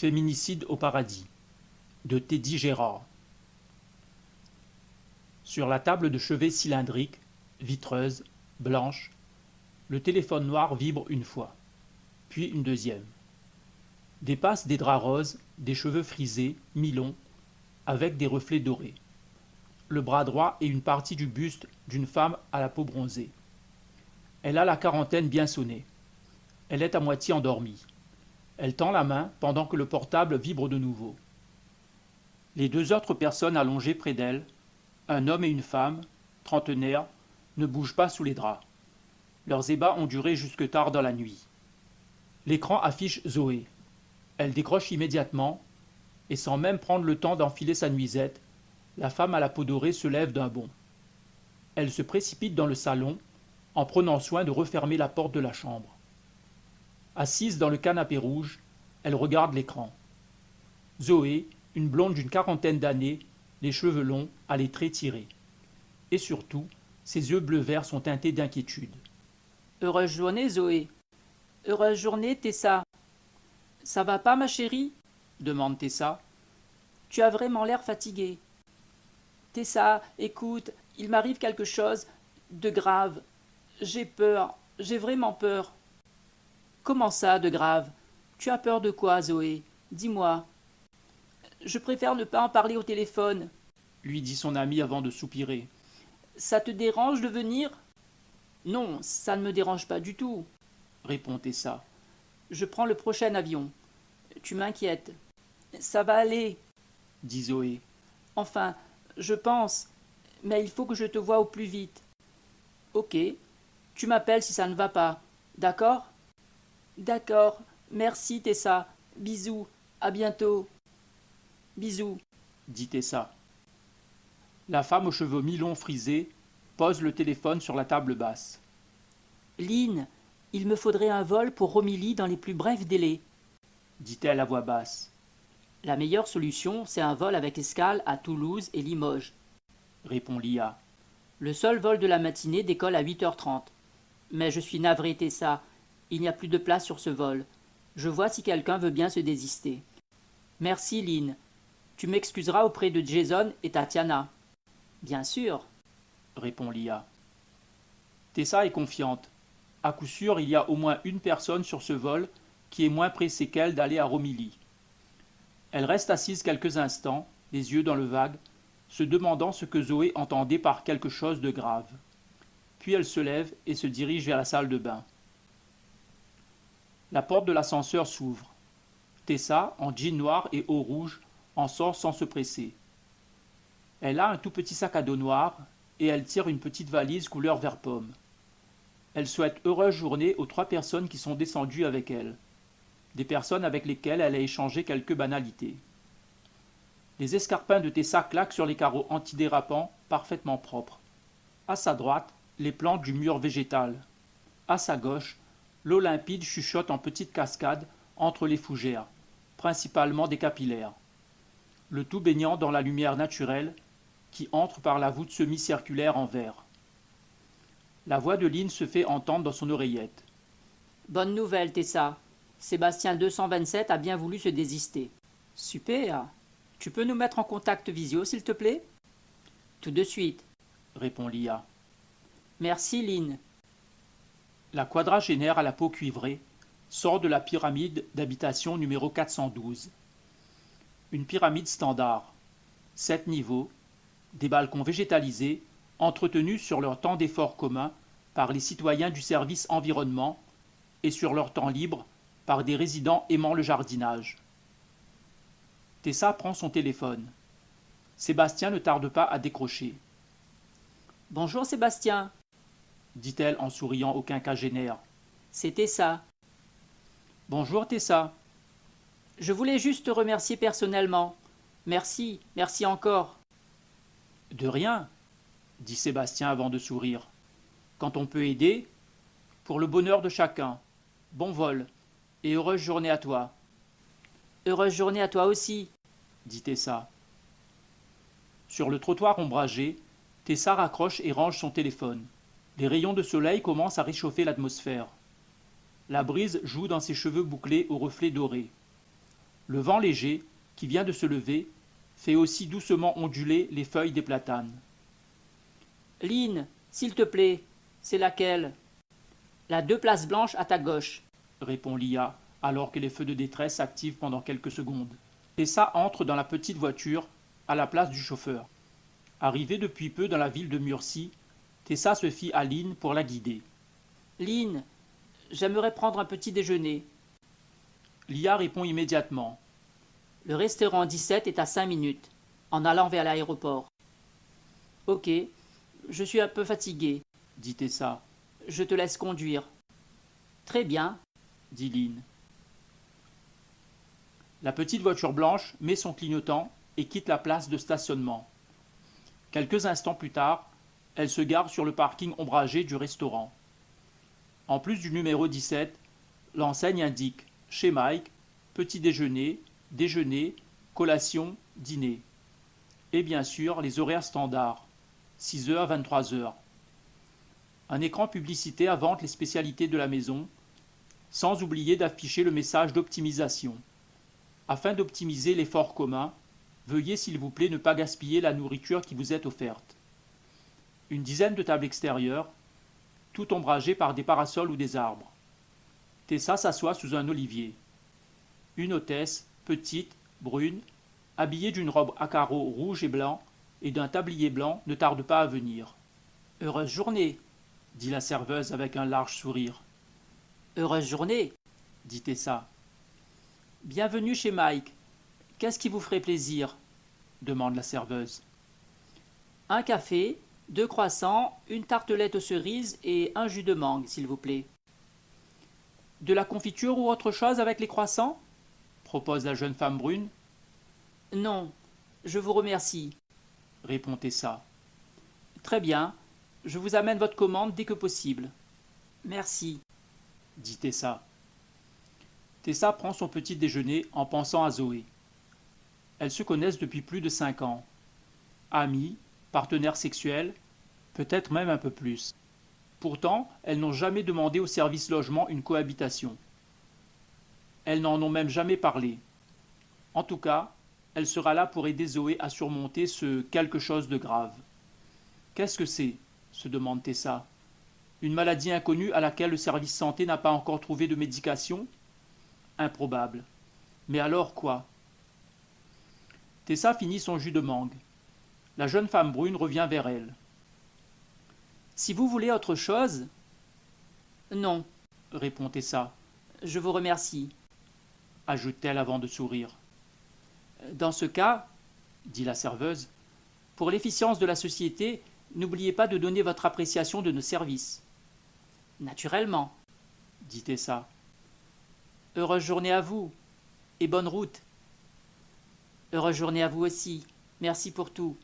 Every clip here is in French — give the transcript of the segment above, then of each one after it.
Féminicide au paradis de Teddy Gérard. Sur la table de chevet cylindrique, vitreuse, blanche, le téléphone noir vibre une fois, puis une deuxième. Dépassent des draps roses, des cheveux frisés, mi-longs, avec des reflets dorés. Le bras droit et une partie du buste d'une femme à la peau bronzée. Elle a la quarantaine bien sonnée. Elle est à moitié endormie. Elle tend la main pendant que le portable vibre de nouveau. Les deux autres personnes allongées près d'elle, un homme et une femme, trentenaires, ne bougent pas sous les draps. Leurs ébats ont duré jusque tard dans la nuit. L'écran affiche Zoé. Elle décroche immédiatement, et sans même prendre le temps d'enfiler sa nuisette, la femme à la peau dorée se lève d'un bond. Elle se précipite dans le salon, en prenant soin de refermer la porte de la chambre. Assise dans le canapé rouge, elle regarde l'écran. Zoé, une blonde d'une quarantaine d'années, les cheveux longs, a les traits tirés. Et surtout, ses yeux bleu-vert sont teintés d'inquiétude. « Heureuse journée, Zoé. Heureuse journée, Tessa. Ça va pas, ma chérie ?» demande Tessa. « Tu as vraiment l'air fatiguée. »« Tessa, écoute, il m'arrive quelque chose de grave. J'ai peur, j'ai vraiment peur. »« Comment ça, de grave? Tu as peur de quoi, Zoé? Dis-moi. »« Je préfère ne pas en parler au téléphone, » lui dit son ami avant de soupirer. « Ça te dérange de venir? »« Non, ça ne me dérange pas du tout, » répond Tessa. « Je prends le prochain avion. Tu m'inquiètes. »« Ça va aller, » dit Zoé. « Enfin, je pense, mais il faut que je te voie au plus vite. »« Ok, tu m'appelles si ça ne va pas, d'accord ?»« D'accord, merci Tessa. Bisous, à bientôt. »« Bisous, » dit Tessa. La femme aux cheveux mi-longs frisés pose le téléphone sur la table basse. « Lynn, il me faudrait un vol pour Romilly dans les plus brefs délais, » dit-elle à voix basse. « La meilleure solution, c'est un vol avec escale à Toulouse et Limoges, » répond Lia. « Le seul vol de la matinée décolle à 8h30. Mais je suis navré, Tessa, il n'y a plus de place sur ce vol. Je vois si quelqu'un veut bien se désister. Merci, Lynn. Tu m'excuseras auprès de Jason et Tatiana. »« Bien sûr, » répond Lia. Tessa est confiante. À coup sûr, il y a au moins une personne sur ce vol qui est moins pressée qu'elle d'aller à Romilly. Elle reste assise quelques instants, les yeux dans le vague, se demandant ce que Zoé entendait par quelque chose de grave. Puis elle se lève et se dirige vers la salle de bain. La porte de l'ascenseur s'ouvre. Tessa, en jean noir et haut rouge, en sort sans se presser. Elle a un tout petit sac à dos noir et elle tire une petite valise couleur vert pomme. Elle souhaite heureuse journée aux 3 personnes qui sont descendues avec elle, des personnes avec lesquelles elle a échangé quelques banalités. Les escarpins de Tessa claquent sur les carreaux antidérapants parfaitement propres. À sa droite, les plantes du mur végétal. À sa gauche, l'eau limpide chuchote en petites cascades entre les fougères, principalement des capillaires. Le tout baignant dans la lumière naturelle qui entre par la voûte semi-circulaire en verre. La voix de Lynn se fait entendre dans son oreillette. « Bonne nouvelle, Tessa. Sébastien 227 a bien voulu se désister. »« Super. Tu peux nous mettre en contact visio, s'il te plaît ?»« Tout de suite, » répond Lia. « Merci, Lynn. » La quadragénaire à la peau cuivrée sort de la pyramide d'habitation numéro 412. Une pyramide standard. 7 niveaux, des balcons végétalisés, entretenus sur leur temps d'effort commun par les citoyens du service environnement et sur leur temps libre par des résidents aimant le jardinage. Tessa prend son téléphone. Sébastien ne tarde pas à décrocher. « Bonjour Sébastien, » dit-elle en souriant au quinquagénaire. « C'est Tessa. »« Bonjour Tessa. »« Je voulais juste te remercier personnellement. Merci, merci encore. »« De rien, » dit Sébastien avant de sourire. « Quand on peut aider, pour le bonheur de chacun. Bon vol, et heureuse journée à toi. »« Heureuse journée à toi aussi, » dit Tessa. Sur le trottoir ombragé, Tessa raccroche et range son téléphone. Les rayons de soleil commencent à réchauffer l'atmosphère. La brise joue dans ses cheveux bouclés aux reflets dorés. Le vent léger, qui vient de se lever, fait aussi doucement onduler les feuilles des platanes. Lynn, s'il te plaît, c'est laquelle? La 2 places blanches à ta gauche, Répond Lia, alors que les feux de détresse s'activent pendant quelques secondes. Tessa entre dans la petite voiture, à la place du chauffeur. Arrivée depuis peu dans la ville de Murcie, Tessa se fie à Lynn pour la guider. Lynn, j'aimerais prendre un petit déjeuner. Lia répond immédiatement. Le restaurant 17 est à 5 minutes, en allant vers l'aéroport. Ok, je suis un peu fatigué, Dit Tessa. je te laisse conduire. Très bien, Dit Lynn. La petite voiture blanche met son clignotant et quitte la place de stationnement. Quelques instants plus tard, elle se gare sur le parking ombragé du restaurant. En plus du numéro 17, l'enseigne indique « Chez Mike, petit déjeuner, déjeuner, collation, dîner ». Et bien sûr, les horaires standards, 6h à 23h. Un écran publicitaire vante les spécialités de la maison, sans oublier d'afficher le message d'optimisation. Afin d'optimiser l'effort commun, veuillez s'il vous plaît ne pas gaspiller la nourriture qui vous est offerte. Une dizaine de tables extérieures, tout ombragées par des parasols ou des arbres. Tessa s'assoit sous un olivier. Une hôtesse, petite, brune, habillée d'une robe à carreaux rouge et blanc et d'un tablier blanc, ne tarde pas à venir. « Heureuse journée, Dit la serveuse avec un large sourire. heureuse journée. Dit Tessa. Bienvenue chez Mike. Qu'est-ce qui vous ferait plaisir? Demande la serveuse. Un café, 2 croissants, une tartelette aux cerises et un jus de mangue, s'il vous plaît. De la confiture ou autre chose avec les croissants? Propose la jeune femme brune. Non, je vous remercie. Répond Tessa. Très bien, je vous amène votre commande dès que possible. Merci. Dit Tessa. Tessa prend son petit déjeuner en pensant à Zoé. Elles se connaissent depuis plus de 5 ans. Amies, partenaires sexuels, peut-être même un peu plus. Pourtant, elles n'ont jamais demandé au service logement une cohabitation. Elles n'en ont même jamais parlé. En tout cas, elle sera là pour aider Zoé à surmonter ce quelque chose de grave. Qu'est-ce que c'est? Se demande Tessa. Une maladie inconnue à laquelle le service santé n'a pas encore trouvé de médication? Improbable. Mais alors quoi? Tessa finit son jus de mangue. La jeune femme brune revient vers elle. Si vous voulez autre chose? Non, Répond Tessa, je vous remercie. ajoute-t-elle avant de sourire. Dans ce cas, Dit la serveuse. pour l'efficience de la société, n'oubliez pas de donner votre appréciation de nos services. Naturellement. Dit Tessa. Heureuse journée à vous. Et bonne route. Heureuse journée à vous aussi. Merci pour tout.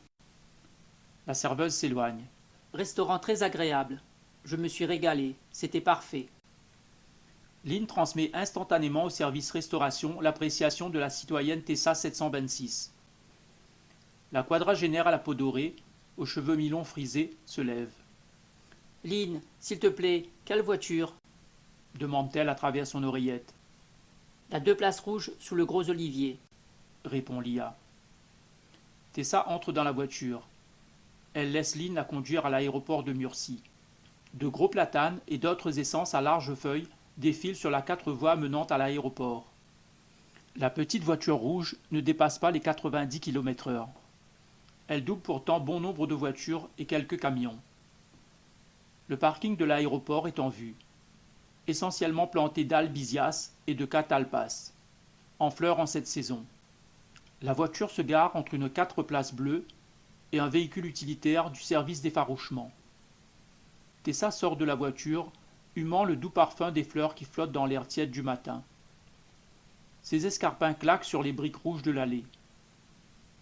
La serveuse s'éloigne. Restaurant très agréable. Je me suis régalé. C'était parfait. Lynn transmet instantanément au service restauration l'appréciation de la citoyenne Tessa 726. La quadragénaire à la peau dorée, aux cheveux mi-longs frisés, se lève. Lynn, s'il te plaît, quelle voiture? Demande-t-elle à travers son oreillette. La 2 places rouges sous le gros olivier. Répond Lia. Tessa entre dans la voiture. Elle laisse Lynn la conduire à l'aéroport de Murcie. De gros platanes et d'autres essences à larges feuilles défilent sur la 4 voies menant à l'aéroport. La petite voiture rouge ne dépasse pas les 90 km/h. Elle double pourtant bon nombre de voitures et quelques camions. Le parking de l'aéroport est en vue, essentiellement planté d'albisias et de catalpas, en fleurs en cette saison. La voiture se gare entre une 4 places bleue et un véhicule utilitaire du service d'effarouchement. Tessa sort de la voiture, humant le doux parfum des fleurs qui flottent dans l'air tiède du matin. Ses escarpins claquent sur les briques rouges de l'allée.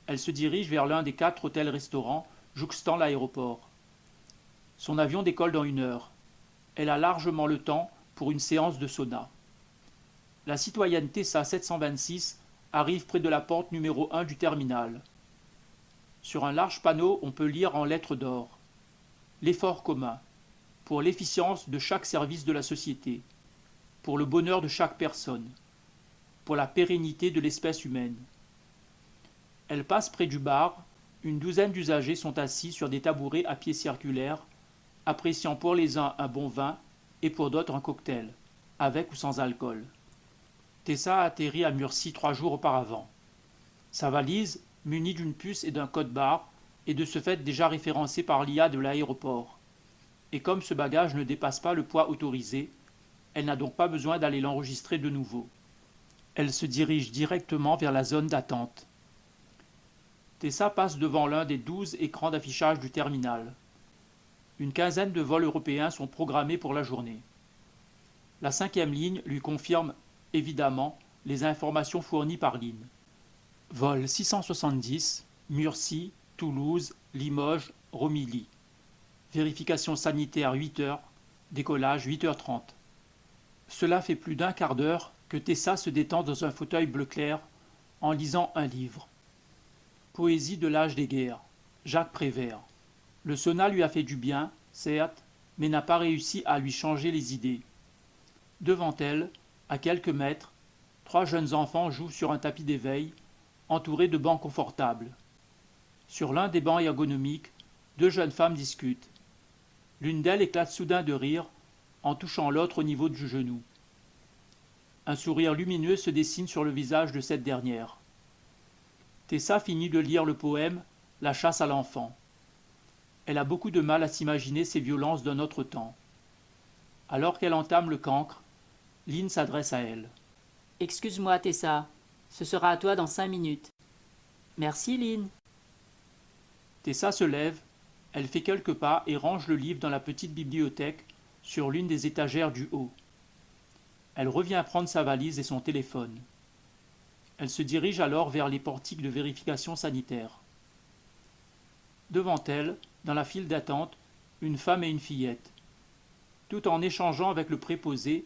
Elle se dirige vers l'un des 4 hôtels-restaurants jouxtant l'aéroport. Son avion décolle dans 1 heure. Elle a largement le temps pour une séance de sauna. La citoyenne Tessa 726 arrive près de la porte numéro 1 du terminal. Sur un large panneau, on peut lire en lettres d'or « L'effort commun, pour l'efficience de chaque service de la société, pour le bonheur de chaque personne. pour la pérennité de l'espèce humaine. Elle passe près du bar, une douzaine d'usagers sont assis sur des tabourets à pieds circulaires, appréciant pour les uns un bon vin et pour d'autres un cocktail, avec ou sans alcool. Tessa a atterri à Murcie 3 jours auparavant. Sa valise, munie d'une puce et d'un code barre, est de ce fait déjà référencée par l'IA de l'aéroport. Et comme ce bagage ne dépasse pas le poids autorisé, elle n'a donc pas besoin d'aller l'enregistrer de nouveau. Elle se dirige directement vers la zone d'attente. Tessa passe devant l'un des 12 écrans d'affichage du terminal. Une quinzaine de vols européens sont programmés pour la journée. La 5e ligne lui confirme, évidemment, les informations fournies par Lynn. Vol 670, Murcie, Toulouse, Limoges, Romilly. Vérification sanitaire 8 heures, décollage 8h30. Cela fait plus d'un quart d'heure que Tessa se détend dans un fauteuil bleu clair en lisant un livre. Poésie de l'âge des guerres, Jacques Prévert. Le sauna lui a fait du bien, certes, mais n'a pas réussi à lui changer les idées. Devant elle, à quelques mètres, 3 jeunes enfants jouent sur un tapis d'éveil, entourés de bancs confortables. Sur l'un des bancs ergonomiques, 2 jeunes femmes discutent. L'une d'elles éclate soudain de rire en touchant l'autre au niveau du genou. Un sourire lumineux se dessine sur le visage de cette dernière. Tessa finit de lire le poème « La chasse à l'enfant ». Elle a beaucoup de mal à s'imaginer ces violences d'un autre temps. Alors qu'elle entame le cancre, Lynn s'adresse à elle. « Excuse-moi, Tessa, ce sera à toi dans 5 minutes. »« Merci, Lynn. » Tessa se lève, elle fait quelques pas et range le livre dans la petite bibliothèque sur l'une des étagères du haut. Elle revient prendre sa valise et son téléphone. Elle se dirige alors vers les portiques de vérification sanitaire. Devant elle, dans la file d'attente, une femme et une fillette. Tout en échangeant avec le préposé,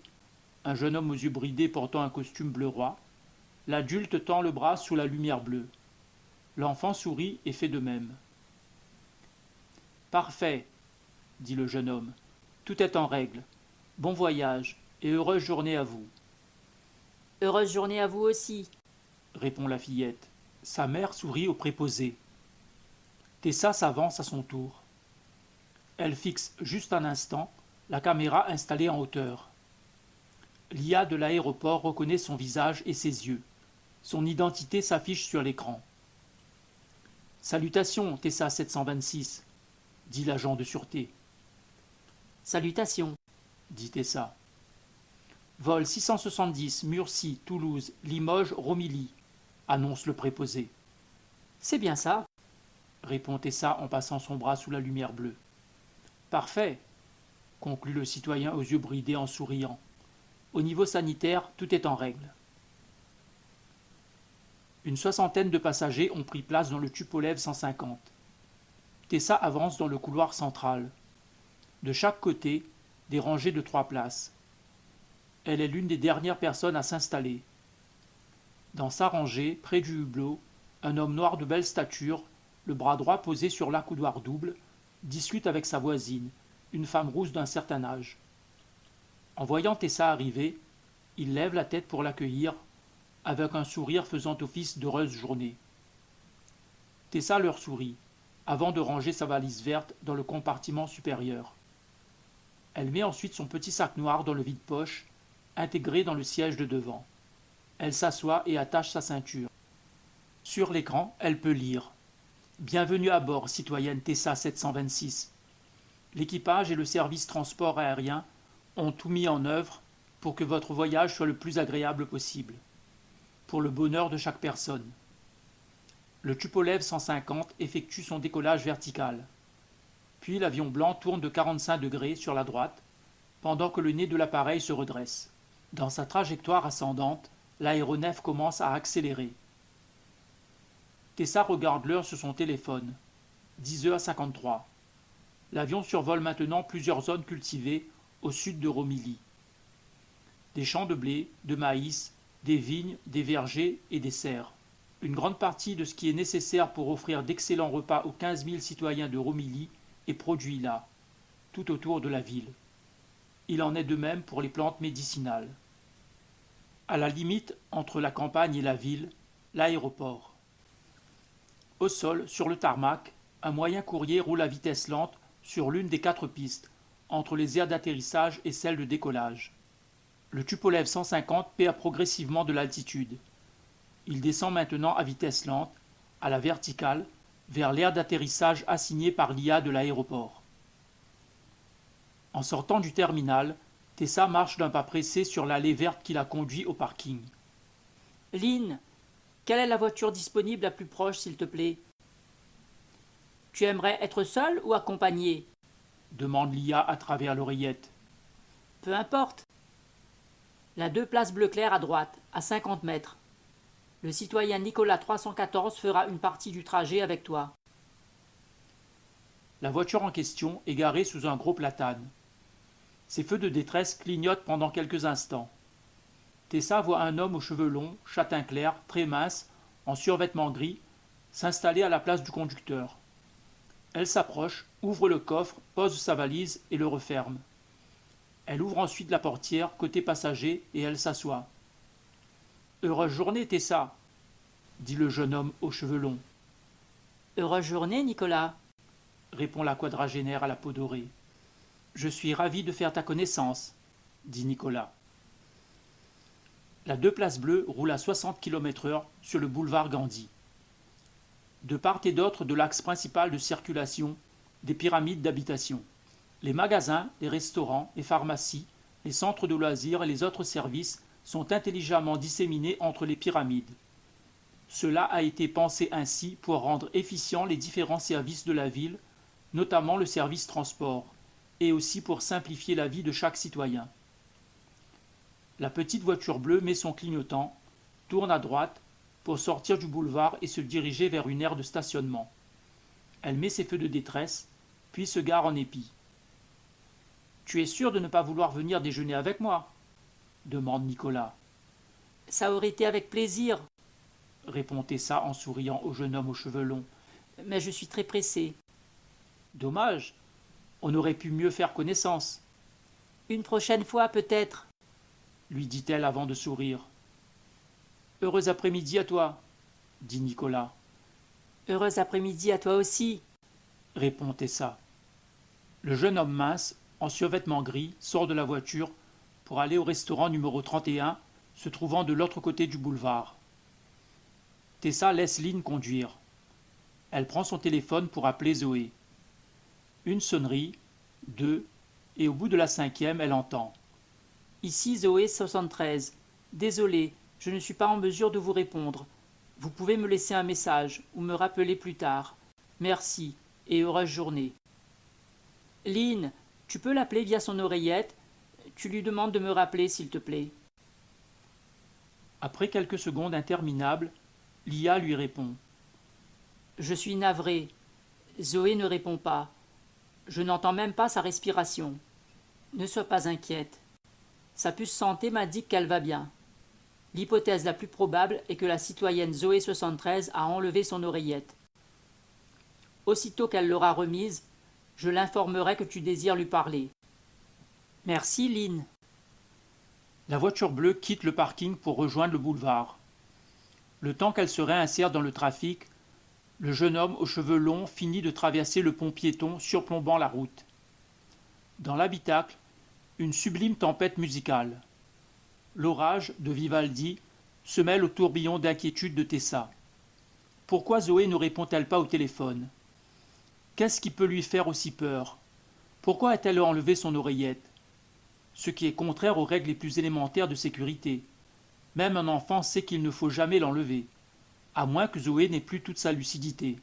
un jeune homme aux yeux bridés portant un costume bleu roi, l'adulte tend le bras sous la lumière bleue. L'enfant sourit et fait de même. « Parfait, » dit le jeune homme. « Tout est en règle. Bon voyage et heureuse journée à vous. »« Heureuse journée à vous aussi, » répond la fillette. Sa mère sourit au préposé. Tessa s'avance à son tour. Elle fixe juste un instant la caméra installée en hauteur. L'IA de l'aéroport reconnaît son visage et ses yeux. Son identité s'affiche sur l'écran. « Salutations, Tessa 726, » dit l'agent de sûreté. « Salutations, » dit Tessa. « Vol 670, Murcie, Toulouse, Limoges, Romilly, » annonce le préposé. « C'est bien ça, » répond Tessa en passant son bras sous la lumière bleue. « Parfait, » conclut le citoyen aux yeux bridés en souriant. « Au niveau sanitaire, tout est en règle. » Une 60aine de passagers ont pris place dans le Tupolev 150. Tessa avance dans le couloir central. De chaque côté, des rangées de 3 places. Elle est l'une des dernières personnes à s'installer. Dans sa rangée, près du hublot, un homme noir de belle stature, le bras droit posé sur l'accoudoir double, discute avec sa voisine, une femme rousse d'un certain âge. En voyant Tessa arriver, il lève la tête pour l'accueillir, avec un sourire faisant office d'heureuse journée. Tessa leur sourit, avant de ranger sa valise verte dans le compartiment supérieur. Elle met ensuite son petit sac noir dans le vide-poche, intégré dans le siège de devant. Elle s'assoit et attache sa ceinture. Sur l'écran, elle peut lire « Bienvenue à bord, citoyenne Tessa 726. L'équipage et le service transport aérien ont tout mis en œuvre pour que votre voyage soit le plus agréable possible, pour le bonheur de chaque personne. Le Tupolev 150 effectue son décollage vertical. Puis l'avion blanc tourne de 45 degrés sur la droite, pendant que le nez de l'appareil se redresse. Dans sa trajectoire ascendante, l'aéronef commence à accélérer. Tessa regarde l'heure sur son téléphone. 10h53. L'avion survole maintenant plusieurs zones cultivées au sud de Romilly. Des champs de blé, de maïs, des vignes, des vergers et des serres. Une grande partie de ce qui est nécessaire pour offrir d'excellents repas aux 15 000 citoyens de Romilly est produit là, tout autour de la ville. Il en est de même pour les plantes médicinales. À la limite entre la campagne et la ville, l'aéroport. Au sol, sur le tarmac, un moyen courrier roule à vitesse lente sur l'une des 4 pistes, entre les aires d'atterrissage et celles de décollage. Le Tupolev 150 perd progressivement de l'altitude. Il descend maintenant à vitesse lente, à la verticale, vers l'aire d'atterrissage assignée par l'IA de l'aéroport. En sortant du terminal, Tessa marche d'un pas pressé sur l'allée verte qui la conduit au parking. « Lynn, quelle est la voiture disponible la plus proche, s'il te plaît ? Tu aimerais être seule ou accompagnée ? Demande l'IA à travers l'oreillette. Peu importe. La 2 place bleu clair à droite, à 50 mètres. Le citoyen Nicolas 314 fera une partie du trajet avec toi. La voiture en question est garée sous un gros platane. Ses feux de détresse clignotent pendant quelques instants. Tessa voit un homme aux cheveux longs, châtain clair, très mince, en survêtement gris, s'installer à la place du conducteur. Elle s'approche, ouvre le coffre, pose sa valise et le referme. Elle ouvre ensuite la portière côté passager et elle s'assoit. « Heureuse journée, Tessa !» dit le jeune homme aux cheveux longs. « Heureuse journée, Nicolas !» répond la quadragénaire à la peau dorée. « Je suis ravi de faire ta connaissance, » dit Nicolas. La 2 place bleue roule à 60 km/h sur le boulevard Gandhi. De part et d'autre de l'axe principal de circulation, des pyramides d'habitation. Les magasins, les restaurants, les pharmacies, les centres de loisirs et les autres services sont intelligemment disséminés entre les pyramides. Cela a été pensé ainsi pour rendre efficients les différents services de la ville, notamment le service transport, et aussi pour simplifier la vie de chaque citoyen. La petite voiture bleue met son clignotant, tourne à droite pour sortir du boulevard et se diriger vers une aire de stationnement. Elle met ses feux de détresse, puis se gare en épi. « Tu es sûr de ne pas vouloir venir déjeuner avec moi ?» demande Nicolas. « Ça aurait été avec plaisir, » répond Tessa en souriant au jeune homme aux cheveux longs. « Mais je suis très pressée. »« Dommage, on aurait pu mieux faire connaissance. »« Une prochaine fois peut-être, » lui dit-elle avant de sourire. « Heureux après-midi à toi, » dit Nicolas. « Heureux après-midi à toi aussi, » répond Tessa. Le jeune homme mince, en survêtement gris, sort de la voiture pour aller au restaurant numéro 31, se trouvant de l'autre côté du boulevard. Tessa laisse Lynn conduire. Elle prend son téléphone pour appeler Zoé. Une sonnerie, 2, et au bout de la 5e, elle entend. « Ici Zoé 73. Désolé, je ne suis pas en mesure de vous répondre. Vous pouvez me laisser un message ou me rappeler plus tard. Merci et heureuse journée. » « Lynn, tu peux l'appeler via son oreillette. Tu lui demandes de me rappeler, s'il te plaît. » Après quelques secondes interminables, l'IA lui répond. « Je suis navré. » Zoé ne répond pas. Je n'entends même pas sa respiration. Ne sois pas inquiète. Sa puce santé m'indique qu'elle va bien. L'hypothèse la plus probable est que la citoyenne Zoé 73 a enlevé son oreillette. Aussitôt qu'elle l'aura remise, je l'informerai que tu désires lui parler. Merci, Lynn. La voiture bleue quitte le parking pour rejoindre le boulevard. Le temps qu'elle se réinsère dans le trafic, le jeune homme aux cheveux longs finit de traverser le pont piéton surplombant la route. Dans l'habitacle, une sublime tempête musicale. L'orage de Vivaldi se mêle au tourbillon d'inquiétude de Tessa. Pourquoi Zoé ne répond-elle pas au téléphone ? Qu'est-ce qui peut lui faire aussi peur ? Pourquoi a-t-elle enlevé son oreillette ? Ce qui est contraire aux règles les plus élémentaires de sécurité. Même un enfant sait qu'il ne faut jamais l'enlever, à moins que Zoé n'ait plus toute sa lucidité.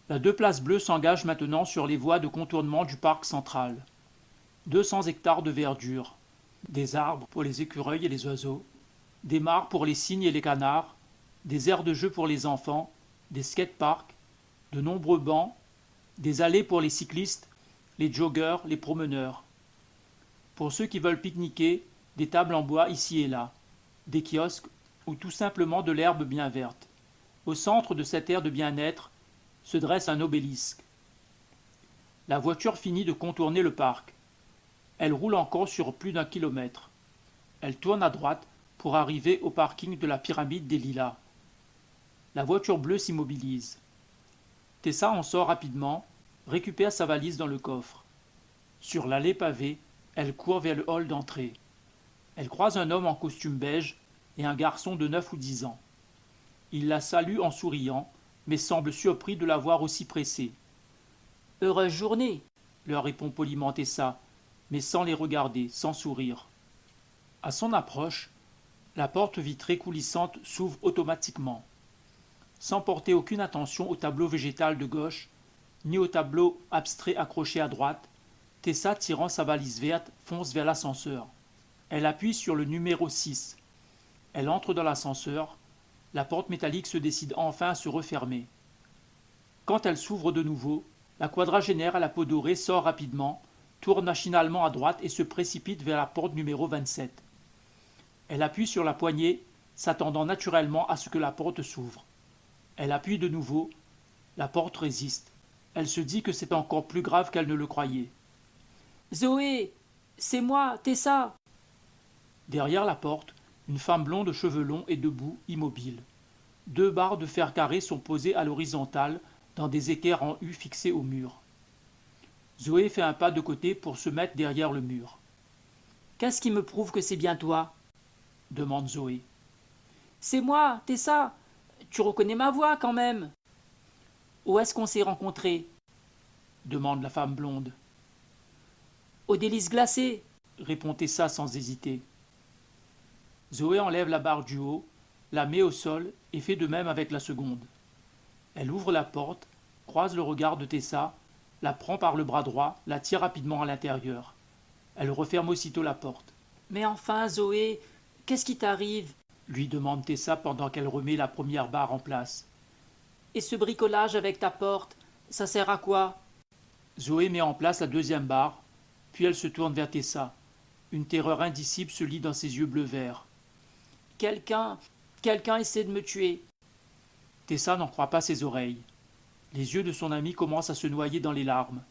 La 2 place bleue s'engage maintenant sur les voies de contournement du parc central. 200 hectares de verdure, des arbres pour les écureuils et les oiseaux, des mares pour les cygnes et les canards, des aires de jeu pour les enfants, des skateparks, de nombreux bancs, des allées pour les cyclistes, les joggeurs, les promeneurs. Pour ceux qui veulent pique-niquer, des tables en bois ici et là, des kiosques ou tout simplement de l'herbe bien verte. Au centre de cette aire de bien-être se dresse un obélisque. La voiture finit de contourner le parc. Elle roule encore sur plus d'1 kilomètre. Elle tourne à droite pour arriver au parking de la pyramide des Lilas. La voiture bleue s'immobilise. Tessa en sort rapidement, récupère sa valise dans le coffre. Sur l'allée pavée, elle court vers le hall d'entrée. Elle croise un homme en costume beige et un garçon de 9 ou 10 ans. Il la salue en souriant, mais semble surpris de la voir aussi pressée. « Heureuse journée !» leur répond poliment Tessa, mais sans les regarder, sans sourire. À son approche, la porte vitrée coulissante s'ouvre automatiquement. Sans porter aucune attention au tableau végétal de gauche, ni au tableau abstrait accroché à droite, Tessa, tirant sa valise verte, fonce vers l'ascenseur. Elle appuie sur le numéro 6. Elle entre dans l'ascenseur. La porte métallique se décide enfin à se refermer. Quand elle s'ouvre de nouveau, la quadragénaire à la peau dorée sort rapidement, tourne machinalement à droite et se précipite vers la porte numéro 27. Elle appuie sur la poignée, s'attendant naturellement à ce que la porte s'ouvre. Elle appuie de nouveau. La porte résiste. Elle se dit que c'est encore plus grave qu'elle ne le croyait. « Zoé, c'est moi, Tessa !» Derrière la porte, une femme blonde aux cheveux longs est debout, immobile. 2 barres de fer carré sont posées à l'horizontale dans des équerres en U fixés au mur. Zoé fait un pas de côté pour se mettre derrière le mur. « Qu'est-ce qui me prouve que c'est bien toi ?» demande Zoé. « C'est moi, Tessa. Tu reconnais ma voix quand même. »« Où est-ce qu'on s'est rencontrés ?» demande la femme blonde. « Au délice glacé, » répond Tessa sans hésiter. Zoé enlève la barre du haut, la met au sol et fait de même avec la seconde. Elle ouvre la porte, croise le regard de Tessa, la prend par le bras droit, la tire rapidement à l'intérieur. Elle referme aussitôt la porte. « Mais enfin, Zoé, qu'est-ce qui t'arrive ?» lui demande Tessa pendant qu'elle remet la première barre en place. « Et ce bricolage avec ta porte, ça sert à quoi ?» Zoé met en place la 2e barre, puis elle se tourne vers Tessa. Une terreur indicible se lit dans ses yeux bleu-vert. « Quelqu'un essaie de me tuer. » Tessa n'en croit pas ses oreilles. Les yeux de son amie commencent à se noyer dans les larmes.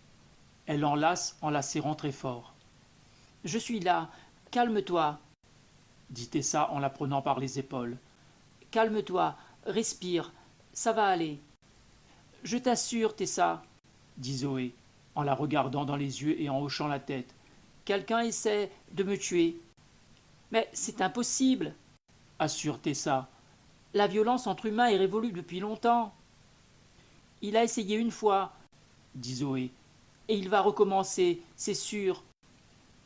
Elle l'enlace en la serrant très fort. « Je suis là, calme-toi. » dit Tessa en la prenant par les épaules. « Calme-toi, respire, ça va aller. »« Je t'assure, Tessa, » dit Zoé, en la regardant dans les yeux et en hochant la tête. « Quelqu'un essaie de me tuer. »« Mais c'est impossible, » assure Tessa. « La violence entre humains est révolue depuis longtemps. »« Il a essayé une fois, » dit Zoé. « Et il va recommencer, c'est sûr.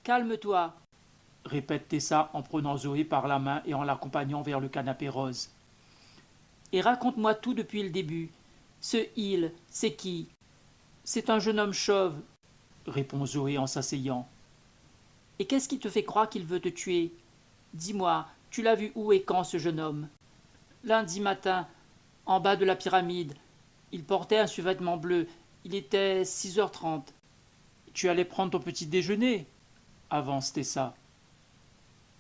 Calme-toi. » répète Tessa en prenant Zoé par la main et en l'accompagnant vers le canapé rose. « Et raconte-moi tout depuis le début. Ce il, c'est qui ? » ?»« C'est un jeune homme chauve, » répond Zoé en s'asseyant. « Et qu'est-ce qui te fait croire qu'il veut te tuer ? Dis-moi, tu l'as vu où et quand, ce jeune homme ? » ?»« Lundi matin, en bas de la pyramide. Il portait un survêtement bleu. Il était 6h30. »« Tu allais prendre ton petit déjeuner ?» avance Tessa.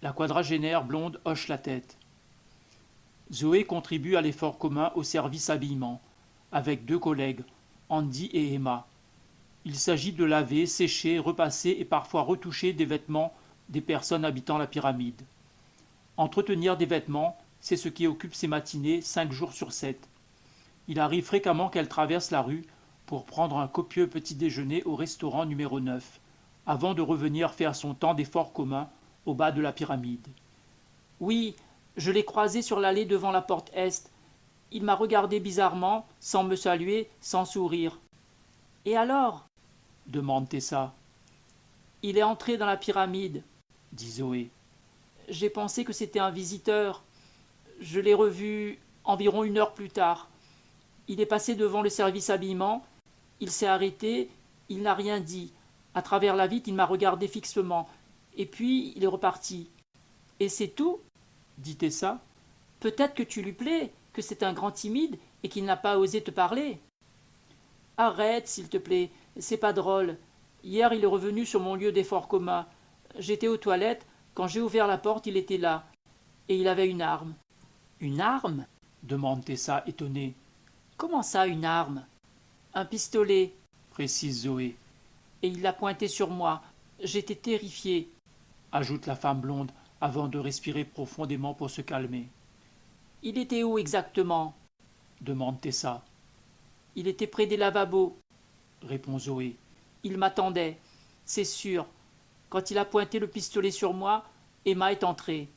La quadragénaire blonde hoche la tête. Zoé contribue à l'effort commun au service habillement, avec 2 collègues, Andy et Emma. Il s'agit de laver, sécher, repasser et parfois retoucher des vêtements des personnes habitant la pyramide. Entretenir des vêtements, c'est ce qui occupe ses matinées 5 jours sur 7. Il arrive fréquemment qu'elle traverse la rue pour prendre un copieux petit déjeuner au restaurant numéro 9, avant de revenir faire son temps d'effort commun au bas de la pyramide. « Oui, je l'ai croisé sur l'allée devant la porte est. Il m'a regardé bizarrement, sans me saluer, sans sourire. »« Et alors ?» demande Tessa. « Il est entré dans la pyramide, » dit Zoé. « J'ai pensé que c'était un visiteur. Je l'ai revu environ 1 heure plus tard. Il est passé devant le service habillement. Il s'est arrêté. Il n'a rien dit. À travers la vitre, il m'a regardé fixement. Et puis, il est reparti. »« Et c'est tout ?» dit Tessa. « Peut-être que tu lui plais, que c'est un grand timide et qu'il n'a pas osé te parler. »« Arrête, s'il te plaît, c'est pas drôle. Hier, il est revenu sur mon lieu d'effort commun. J'étais aux toilettes. Quand j'ai ouvert la porte, il était là. Et il avait une arme. »« Une arme ?» demande Tessa étonnée. « Comment ça, une arme ?»« Un pistolet, » précise Zoé. « Et il l'a pointé sur moi. J'étais terrifiée. » ajoute la femme blonde avant de respirer profondément pour se calmer. « Il était où exactement ?» demande Tessa. « Il était près des lavabos, » répond Zoé. « Il m'attendait, c'est sûr. Quand il a pointé le pistolet sur moi, Emma est entrée.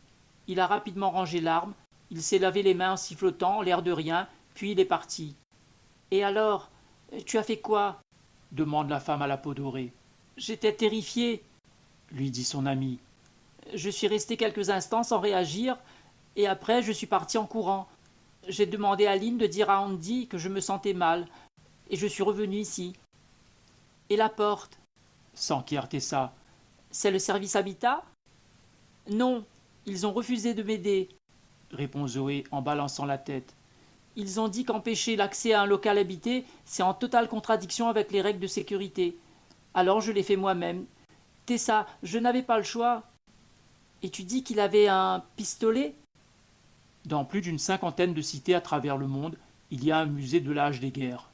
Il a rapidement rangé l'arme, il s'est lavé les mains en sifflotant, l'air de rien, puis il est parti. »« Et alors, tu as fait quoi ?» demande la femme à la peau dorée. « J'étais terrifié, » lui dit son ami. « Je suis resté quelques instants sans réagir, et après je suis parti en courant. J'ai demandé à Lynn de dire à Andy que je me sentais mal, et je suis revenu ici. »« Et la porte ?» s'enquiert Tessa. « C'est le service habitat ?»« Non, ils ont refusé de m'aider, » répond Zoé en balançant la tête. « Ils ont dit qu'empêcher l'accès à un local habité, c'est en totale contradiction avec les règles de sécurité. Alors je l'ai fait moi-même. Tessa, je n'avais pas le choix. »« Et tu dis qu'il avait un pistolet ?» Dans plus d'une cinquantaine de cités à travers le monde, il y a un musée de l'âge des guerres.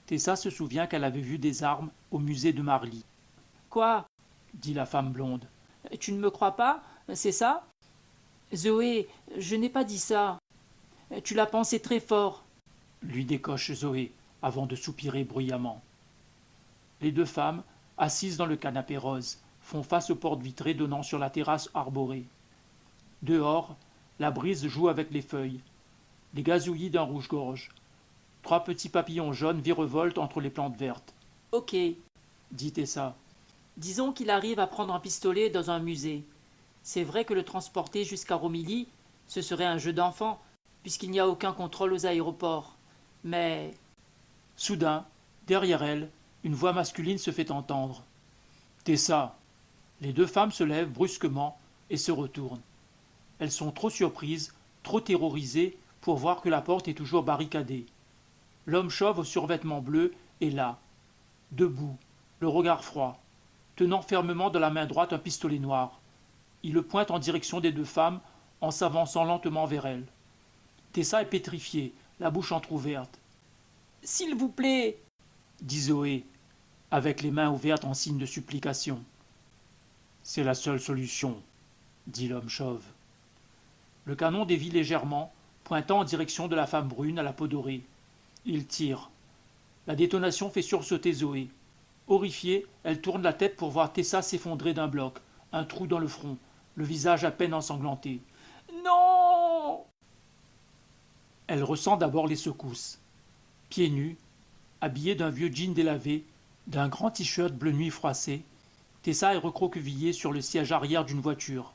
Tessa se souvient qu'elle avait vu des armes au musée de Marly. « Quoi ?» dit la femme blonde. « Tu ne me crois pas, c'est ça ?»« Zoé, je n'ai pas dit ça. Tu l'as pensé très fort, » lui décoche Zoé, avant de soupirer bruyamment. Les deux femmes, assises dans le canapé rose, font face aux portes vitrées donnant sur la terrasse arborée. Dehors, la brise joue avec les feuilles, les gazouillis d'un rouge-gorge. 3 petits papillons jaunes virevoltent entre les plantes vertes. « Ok, Dit Tessa. Disons qu'il arrive à prendre un pistolet dans un musée. C'est vrai que le transporter jusqu'à Romilly, ce serait un jeu d'enfant, puisqu'il n'y a aucun contrôle aux aéroports. Mais... » Soudain, derrière elle, une voix masculine se fait entendre. « Tessa !» Les deux femmes se lèvent brusquement et se retournent. Elles sont trop surprises, trop terrorisées pour voir que la porte est toujours barricadée. L'homme chauve au survêtement bleu est là, debout, le regard froid, tenant fermement dans la main droite un pistolet noir. Il le pointe en direction des deux femmes en s'avançant lentement vers elles. Tessa est pétrifiée, la bouche entr'ouverte. « S'il vous plaît !» dit Zoé, avec les mains ouvertes en signe de supplication. « C'est la seule solution, » dit l'homme chauve. Le canon dévie légèrement, pointant en direction de la femme brune à la peau dorée. Il tire. La détonation fait sursauter Zoé. Horrifiée, elle tourne la tête pour voir Tessa s'effondrer d'un bloc, un trou dans le front, le visage à peine ensanglanté. « Non !» Elle ressent d'abord les secousses. Pieds nus, habillée d'un vieux jean délavé, d'un grand t-shirt bleu nuit froissé, Tessa est recroquevillée sur le siège arrière d'une voiture.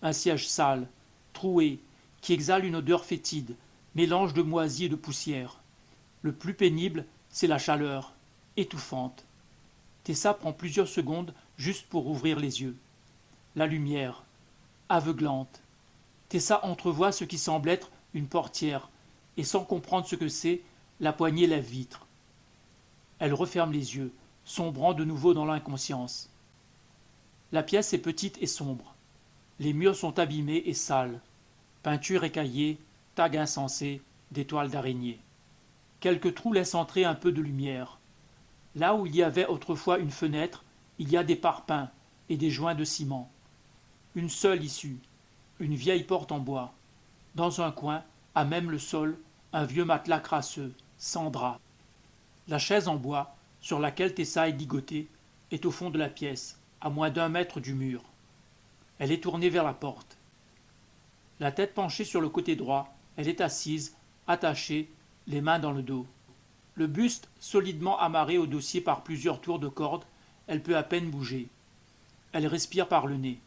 Un siège sale, troué, qui exhale une odeur fétide, mélange de moisie et de poussière. Le plus pénible, c'est la chaleur, étouffante. Tessa prend plusieurs secondes juste pour ouvrir les yeux. La lumière, aveuglante. Tessa entrevoit ce qui semble être une portière, et sans comprendre ce que c'est, la poignée lève vitre. Elle referme les yeux, sombrant de nouveau dans l'inconscience. La pièce est petite et sombre. Les murs sont abîmés et sales. Peinture écaillée, tags insensés, des toiles d'araignée. Quelques trous laissent entrer un peu de lumière. Là où il y avait autrefois une fenêtre, il y a des parpaings et des joints de ciment. Une seule issue, une vieille porte en bois. Dans un coin, à même le sol, un vieux matelas crasseux, sans drap. La chaise en bois, sur laquelle Tessa est ligotée, est au fond de la pièce, à moins d'1 mètre du mur. Elle est tournée vers la porte. La tête penchée sur le côté droit, elle est assise, attachée, les mains dans le dos. Le buste solidement amarré au dossier par plusieurs tours de corde, elle peut à peine bouger. Elle respire par le nez.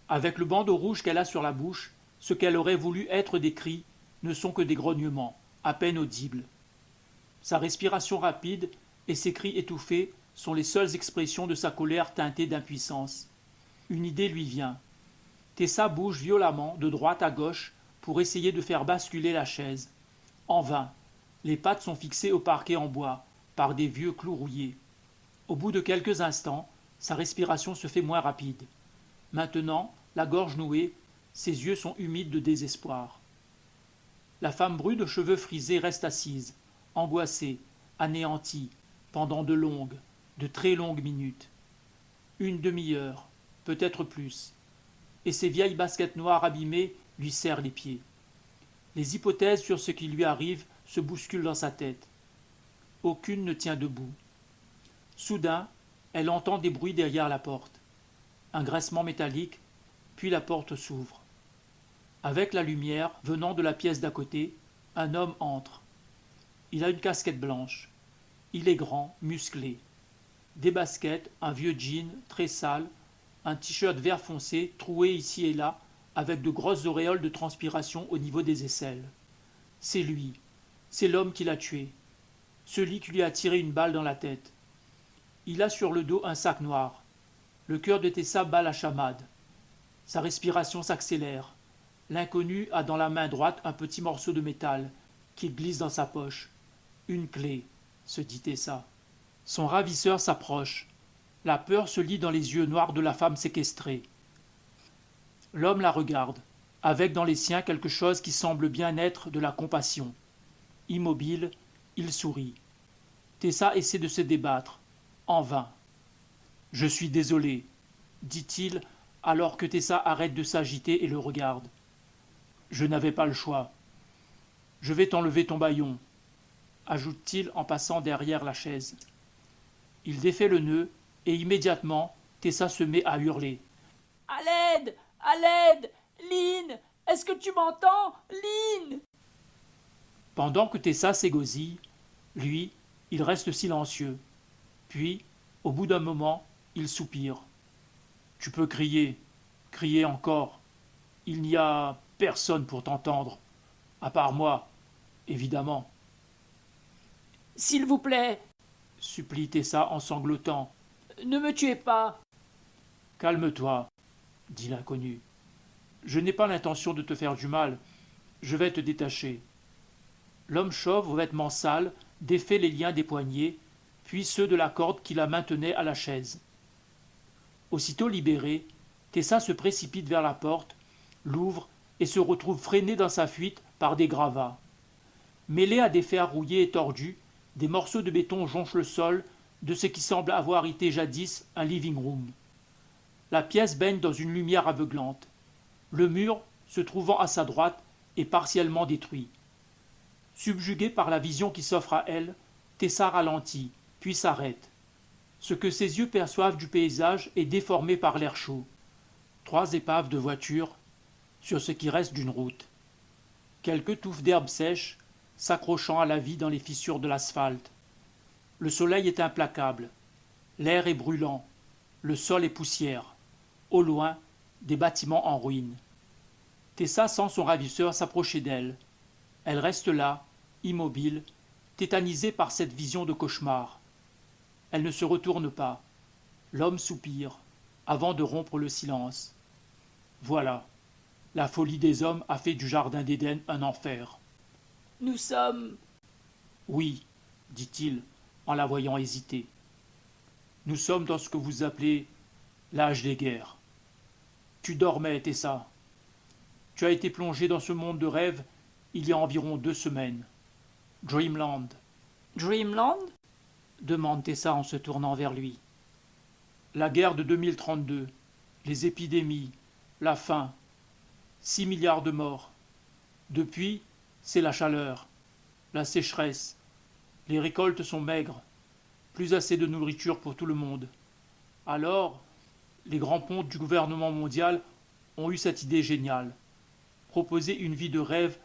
Avec le bandeau rouge qu'elle a sur la bouche, ce qu'elle aurait voulu être des cris ne sont que des grognements, à peine audibles. Sa respiration rapide et ses cris étouffés sont les seules expressions de sa colère teintée d'impuissance. Une idée lui vient. Tessa bouge violemment de droite à gauche pour essayer de faire basculer la chaise. En vain. Les pattes sont fixées au parquet en bois, par des vieux clous rouillés. Au bout de quelques instants, sa respiration se fait moins rapide. Maintenant, la gorge nouée, ses yeux sont humides de désespoir. La femme brune aux cheveux frisés reste assise, angoissée, anéantie, pendant de très longues minutes. 1 demi-heure, peut-être plus. et ses vieilles baskets noires abîmées lui serrent les pieds. Les hypothèses sur ce qui lui arrive se bousculent dans sa tête. Aucune ne tient debout. Soudain, elle entend des bruits derrière la porte. Un graissement métallique, puis la porte s'ouvre. Avec la lumière venant de la pièce d'à côté, un homme entre. Il a une casquette blanche. Il est grand, musclé. Des baskets, un vieux jean très sale, un t-shirt vert foncé troué ici et là, avec de grosses auréoles de transpiration au niveau des aisselles. C'est lui, c'est l'homme qui l'a tué, celui qui lui a tiré une balle dans la tête. Il a sur le dos un sac noir. Le cœur de Tessa bat la chamade. Sa respiration s'accélère. L'inconnu a dans la main droite un petit morceau de métal qu'il glisse dans sa poche. Une clé, se dit Tessa. Son ravisseur s'approche. La peur se lit dans les yeux noirs de la femme séquestrée. L'homme la regarde, avec dans les siens quelque chose qui semble bien être de la compassion. Immobile, il sourit. Tessa essaie de se débattre. En vain. « Je suis désolé, » dit-il, alors que Tessa arrête de s'agiter et le regarde. « Je n'avais pas le choix. Je vais t'enlever ton bâillon, » ajoute-t-il en passant derrière la chaise. Il défait le nœud, et immédiatement, Tessa se met à hurler. « À l'aide! À l'aide! Lynn! Est-ce que tu m'entends? Lynn !» Pendant que Tessa s'égosille, lui, il reste silencieux. Puis, au bout d'un moment, il soupire. « Tu peux crier, crier encore. Il n'y a personne pour t'entendre, à part moi, évidemment. »« S'il vous plaît, » supplie Tessa en sanglotant. « ne me tuez pas. » »« Calme-toi, » dit l'inconnu. « Je n'ai pas l'intention de te faire du mal. Je vais te détacher. » L'homme chauve aux vêtements sales défait les liens des poignets, puis ceux de la corde qui la maintenait à la chaise. Aussitôt libérée, Tessa se précipite vers la porte, l'ouvre et se retrouve freinée dans sa fuite par des gravats. Mêlés à des fers rouillés et tordus, des morceaux de béton jonchent le sol de ce qui semble avoir été jadis un living room. La pièce baigne dans une lumière aveuglante. Le mur, se trouvant à sa droite, est partiellement détruit. Subjuguée par la vision qui s'offre à elle, Tessa ralentit, puis s'arrête. Ce que ses yeux perçoivent du paysage est déformé par l'air chaud. 3 épaves de voitures sur ce qui reste d'une route. Quelques touffes d'herbes sèches s'accrochant à la vie dans les fissures de l'asphalte. Le soleil est implacable. L'air est brûlant. Le sol est poussière. Au loin, des bâtiments en ruine. Tessa sent son ravisseur s'approcher d'elle. Elle reste là, immobile, tétanisée par cette vision de cauchemar. Elle ne se retourne pas. L'homme soupire, avant de rompre le silence. Voilà, la folie des hommes a fait du jardin d'Éden un enfer. « Nous sommes... » Oui, dit-il, en la voyant hésiter. Nous sommes dans ce que vous appelez l'âge des guerres. Tu dormais, Tessa. Tu as été plongé dans ce monde de rêve il y a environ 2 semaines. Dreamland. Dreamland ? Demande Tessa en se tournant vers lui. La guerre de 2032, les épidémies, la faim, 6 milliards de morts. Depuis, c'est la chaleur, la sécheresse. Les récoltes sont maigres, plus assez de nourriture pour tout le monde. Alors, les grands pontes du gouvernement mondial ont eu cette idée géniale. Proposer une vie de rêve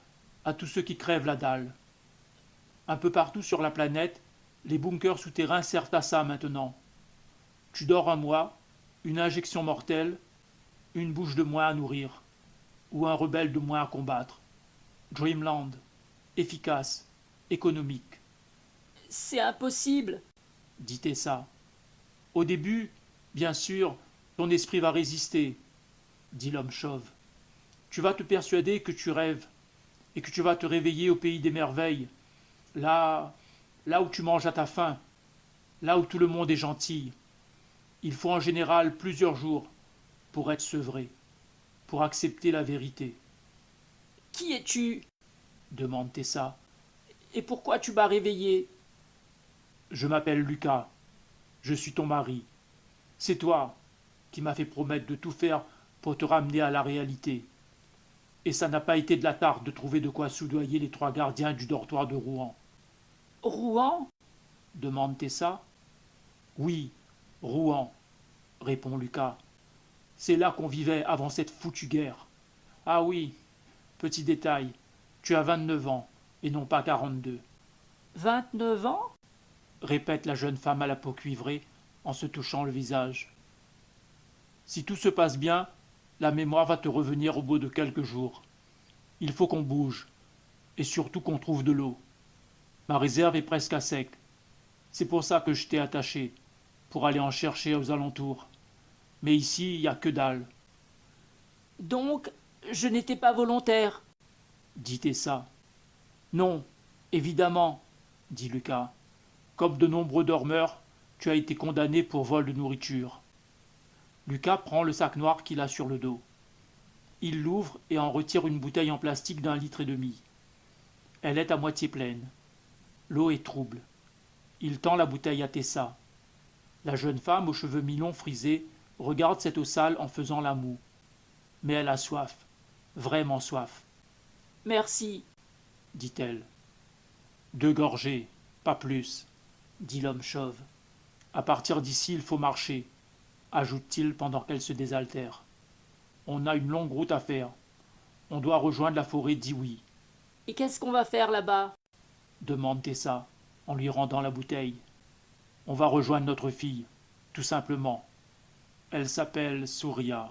à tous ceux qui crèvent la dalle. Un peu partout sur la planète, les bunkers souterrains servent à ça maintenant. Tu dors un mois, une injection mortelle, une bouche de moins à nourrir, ou un rebelle de moins à combattre. Dreamland, efficace, économique. C'est impossible, dit Tessa. Au début, bien sûr, ton esprit va résister, dit l'homme chauve. Tu vas te persuader que tu rêves, et que tu vas te réveiller au pays des merveilles, là où tu manges à ta faim, là où tout le monde est gentil. Il faut en général plusieurs jours pour être sevré, pour accepter la vérité. « Qui es-tu » demande Tessa. « Et pourquoi tu m'as réveillé ?»« Je m'appelle Lucas. Je suis ton mari. C'est toi qui m'as fait promettre de tout faire pour te ramener à la réalité. Et ça n'a pas été de la tarte de trouver de quoi soudoyer les 3 gardiens du dortoir de Rouen. Rouen? Demande Tessa. Oui, Rouen, répond Lucas. C'est là qu'on vivait avant cette foutue guerre. Ah oui, petit détail, tu as 29 ans et non pas 42. 29 ans? Répète la jeune femme à la peau cuivrée en se touchant le visage. Si tout se passe bien, la mémoire va te revenir au bout de quelques jours. Il faut qu'on bouge, et surtout qu'on trouve de l'eau. Ma réserve est presque à sec. C'est pour ça que je t'ai attaché, pour aller en chercher aux alentours. Mais ici, il n'y a que dalle. Donc, je n'étais pas volontaire. Dit Tessa. Non, évidemment, dit Lucas. Comme de nombreux dormeurs, tu as été condamné pour vol de nourriture. Lucas prend le sac noir qu'il a sur le dos. Il l'ouvre et en retire une bouteille en plastique d'1,5 litre. Elle est à moitié pleine. L'eau est trouble. Il tend la bouteille à Tessa. La jeune femme aux cheveux mi-longs frisés regarde cette eau sale en faisant la moue. Mais elle a soif, vraiment soif. Merci, dit-elle. 2 gorgées, pas plus, dit l'homme chauve. À partir d'ici, il faut marcher, ajoute-t-il pendant qu'elle se désaltère. On a une longue route à faire. On doit rejoindre la forêt d'Iwi. Et qu'est-ce qu'on va faire là-bas? Demande Tessa, en lui rendant la bouteille. On va rejoindre notre fille, tout simplement. Elle s'appelle Souria.